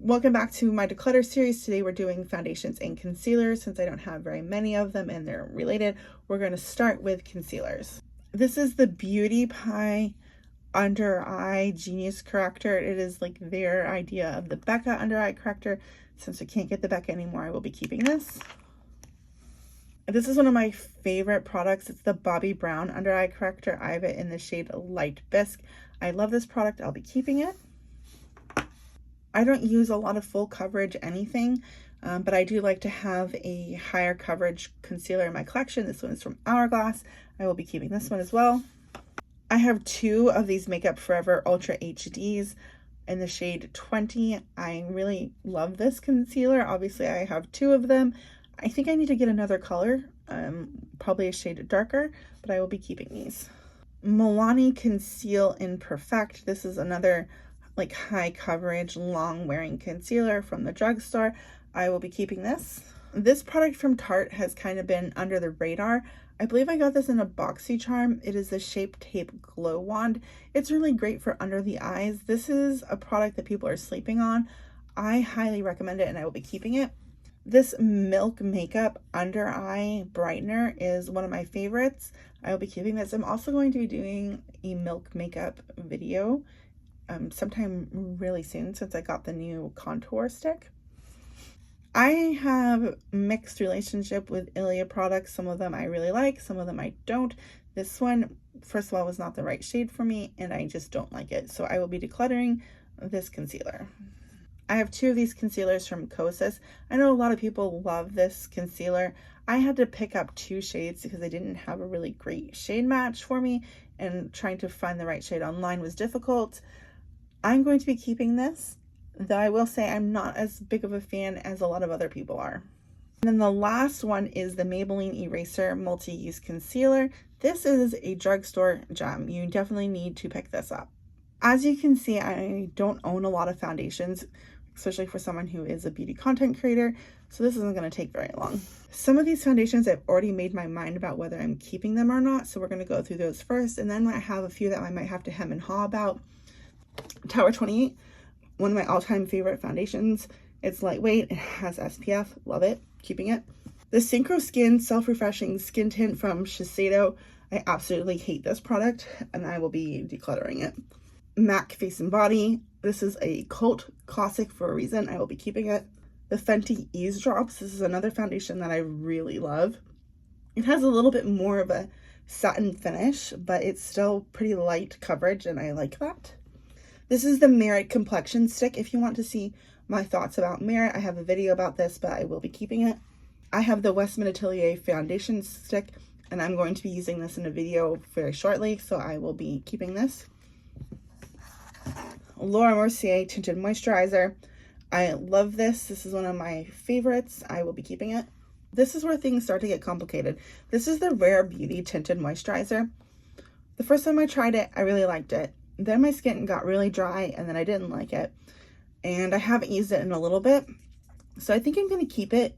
Welcome back to my declutter series. Today we're doing foundations and concealers. Since I don't have very many of them and they're related, we're going to start with concealers. This is the Beauty Pie Under Eye Genius Corrector. It is like their idea of the Becca Under Eye Corrector. Since I can't get the Becca anymore, I will be keeping this. This is one of my favorite products. It's the Bobbi Brown Under Eye Corrector. I have it in the shade Light Bisque. I love this product. I'll be keeping it. I don't use a lot of full coverage anything, but I do like to have a higher coverage concealer in my collection. This one is from Hourglass. I will be keeping this one as well. I have two of these Makeup Forever Ultra HDs in the shade 20. I really love this concealer. Obviously, I have two of them. I think I need to get another color, probably a shade darker, but I will be keeping these. Milani Conceal in Perfect. This is another like high coverage, long wearing concealer from the drugstore. I will be keeping this. This product from Tarte has kind of been under the radar. I believe I got this in a BoxyCharm. It is the Shape Tape Glow Wand. It's really great for under the eyes. This is a product that people are sleeping on. I highly recommend it and I will be keeping it. This Milk Makeup Under Eye Brightener is one of my favorites. I will be keeping this. I'm also going to be doing a Milk Makeup video sometime really soon since I got the new contour stick. I have mixed relationship with Ilia products. Some of them I really like, some of them I don't. This one, first of all, was not the right shade for me and I just don't like it. So I will be decluttering this concealer. I have two of these concealers from Kosas. I know a lot of people love this concealer. I had to pick up two shades because I didn't have a really great shade match for me, and trying to find the right shade online was difficult. I'm going to be keeping this, though I will say I'm not as big of a fan as a lot of other people are. And then the last one is the Maybelline Eraser Multi-Use Concealer. This is a drugstore gem. You definitely need to pick this up. As you can see, I don't own a lot of foundations, especially for someone who is a beauty content creator, so this isn't going to take very long. Some of these foundations I've already made my mind about whether I'm keeping them or not, so we're going to go through those first, and then I have a few that I might have to hem and haw about. Tower 28, one of my all-time favorite foundations. It's lightweight, it has SPF, love it, keeping it. The Synchro Skin Self-Refreshing Skin Tint from Shiseido. I absolutely hate this product and I will be decluttering it. MAC Face and Body. This is a cult classic for a reason. I will be keeping it. The Fenty Ease Drops. This is another foundation that I really love. It has a little bit more of a satin finish, but it's still pretty light coverage and I like that. This is the Merit Complexion Stick. If you want to see my thoughts about Merit, I have a video about this, but I will be keeping it. I have the Westman Atelier Foundation Stick, and I'm going to be using this in a video very shortly, so I will be keeping this. Laura Mercier Tinted Moisturizer. I love this. This is one of my favorites. I will be keeping it. This is where things start to get complicated. This is the Rare Beauty Tinted Moisturizer. The first time I tried it, I really liked it. Then my skin got really dry and then I didn't like it. And I haven't used it in a little bit. So I think I'm going to keep it.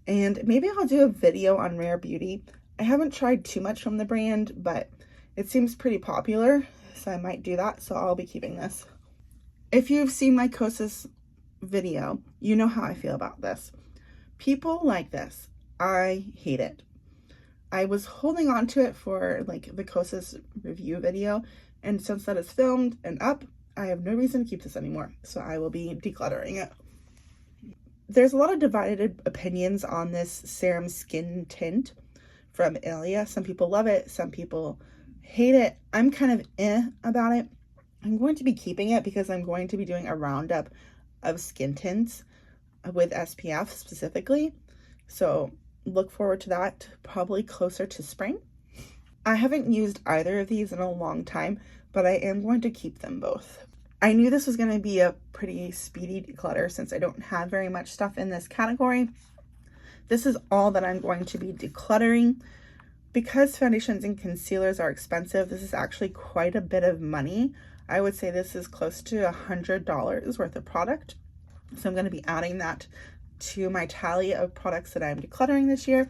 And maybe I'll do a video on Rare Beauty. I haven't tried too much from the brand, but it seems pretty popular. So I might do that. So I'll be keeping this. If you've seen my Kosas video, you know how I feel about this. People like this. I hate it. I was holding on to it for like the Kosas review video. And since that is filmed and up, I have no reason to keep this anymore. So I will be decluttering it. There's a lot of divided opinions on this serum skin tint from Ilia. Some people love it. Some people hate it. I'm kind of about it. I'm going to be keeping it because I'm going to be doing a roundup of skin tints with SPF specifically. So look forward to that probably closer to spring. I haven't used either of these in a long time, but I am going to keep them both. I knew this was going to be a pretty speedy declutter since I don't have very much stuff in this category. This is all that I'm going to be decluttering. Because foundations and concealers are expensive, this is actually quite a bit of money. I would say this is close to $100 worth of product. So I'm going to be adding that to my tally of products that I'm decluttering this year.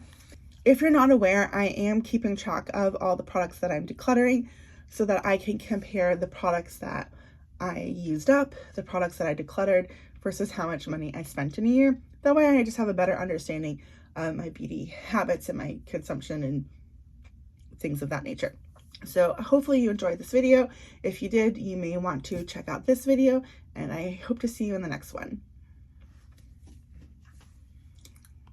If you're not aware, I am keeping track of all the products that I'm decluttering so that I can compare the products that I used up, the products that I decluttered versus how much money I spent in a year. That way I just have a better understanding of my beauty habits and my consumption and things of that nature. So hopefully you enjoyed this video. If you did, you may want to check out this video, and I hope to see you in the next one.